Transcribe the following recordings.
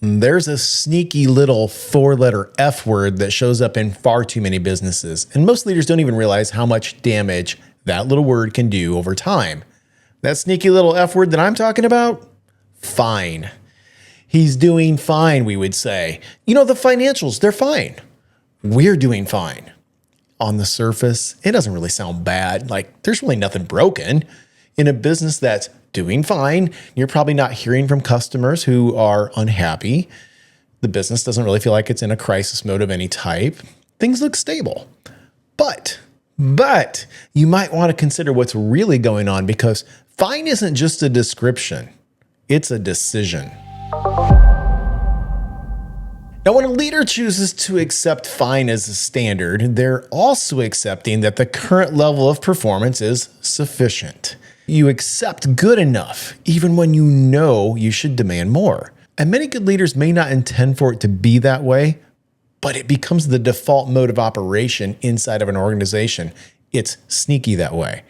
There's a sneaky little 4-letter F word that shows up in far too many businesses, and most leaders don't even realize how much damage that little word can do over time. That sneaky little F word that I'm talking about? Fine. He's doing fine, we would say. The financials, they're fine. We're doing fine. On the surface, it doesn't really sound bad. Like, there's really nothing broken. In a business that's doing fine, you're probably not hearing from customers who are unhappy. The business doesn't really feel like it's in a crisis mode of any type. Things look stable. But you might want to consider what's really going on, because fine isn't just a description. It's a decision. Now, when a leader chooses to accept fine as a standard, they're also accepting that the current level of performance is sufficient. You accept good enough, even when you know you should demand more. And many good leaders may not intend for it to be that way, but it becomes the default mode of operation inside of an organization. It's sneaky that way.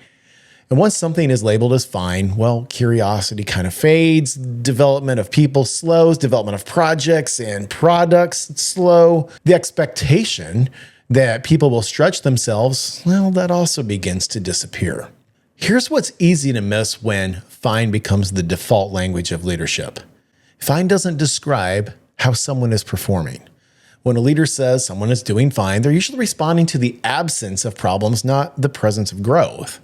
And once something is labeled as fine, well, curiosity kind of fades, development of people slows, development of projects and products slow. The expectation that people will stretch themselves, well, that also begins to disappear. Here's what's easy to miss when fine becomes the default language of leadership. Fine doesn't describe how someone is performing. When a leader says someone is doing fine, they're usually responding to the absence of problems, not the presence of growth.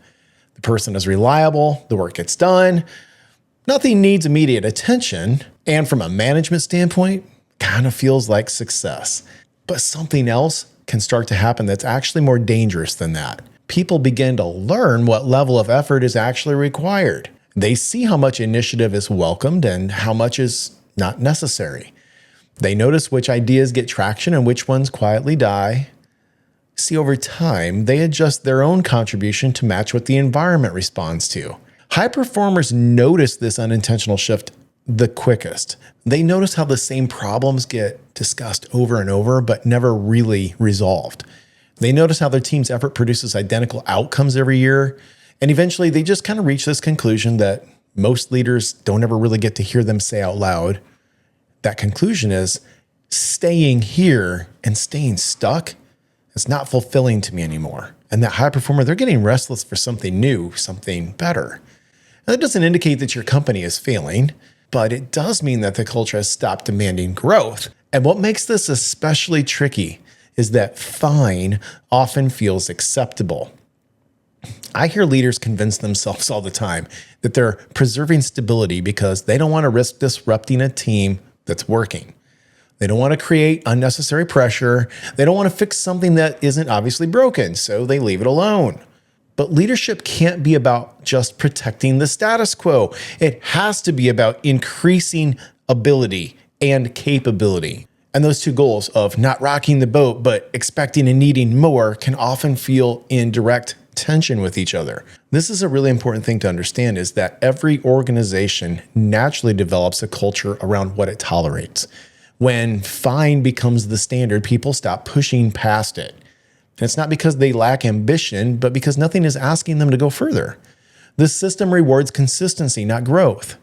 The person is reliable, the work gets done, nothing needs immediate attention, and from a management standpoint, kind of feels like success. But something else can start to happen that's actually more dangerous than that. People begin to learn what level of effort is actually required. They see how much initiative is welcomed and how much is not necessary. They notice which ideas get traction and which ones quietly die. See, over time, they adjust their own contribution to match what the environment responds to. High performers notice this unintentional shift the quickest. They notice how the same problems get discussed over and over, but never really resolved. They notice how their team's effort produces identical outcomes every year. And eventually they just kind of reach this conclusion that most leaders don't ever really get to hear them say out loud. That conclusion is staying here and staying stuck. It's not fulfilling to me anymore. And that high performer, they're getting restless for something new, something better. Now, that doesn't indicate that your company is failing, but it does mean that the culture has stopped demanding growth. And what makes this especially tricky is that fine often feels acceptable. I hear leaders convince themselves all the time that they're preserving stability because they don't want to risk disrupting a team that's working. They don't want to create unnecessary pressure. They don't want to fix something that isn't obviously broken, so they leave it alone. But leadership can't be about just protecting the status quo. It has to be about increasing ability and capability. And those two goals of not rocking the boat, but expecting and needing more can often feel in direct tension with each other. This is a really important thing to understand, is that every organization naturally develops a culture around what it tolerates. When fine becomes the standard, people stop pushing past it. And it's not because they lack ambition, but because nothing is asking them to go further. This system rewards consistency, not growth.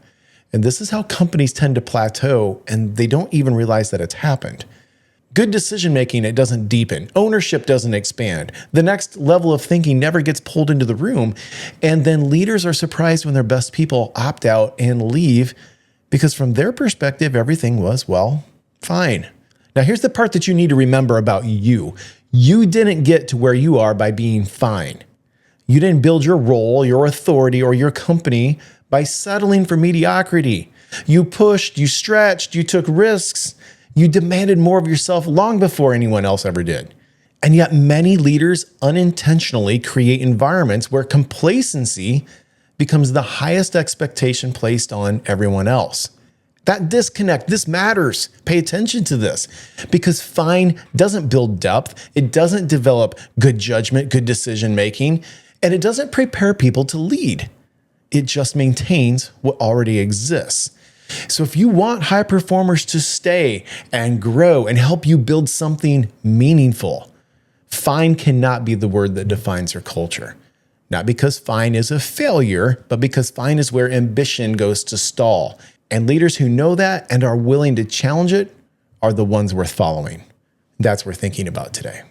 And this is how companies tend to plateau, and they don't even realize that it's happened. Good decision-making, it doesn't deepen. Ownership doesn't expand. The next level of thinking never gets pulled into the room. And then leaders are surprised when their best people opt out and leave because from their perspective, everything was, well, fine. Now, here's the part that you need to remember about you. You didn't get to where you are by being fine. You didn't build your role, your authority, or your company by settling for mediocrity. You pushed, you stretched, you took risks. You demanded more of yourself long before anyone else ever did. And yet many leaders unintentionally create environments where complacency becomes the highest expectation placed on everyone else. That disconnect, this matters. Pay attention to this, because fine doesn't build depth. It doesn't develop good judgment, good decision-making, and it doesn't prepare people to lead. It just maintains what already exists. So if you want high performers to stay and grow and help you build something meaningful, fine cannot be the word that defines your culture. Not because fine is a failure, but because fine is where ambition goes to stall. And leaders who know that and are willing to challenge it are the ones worth following. That's what we're thinking about today.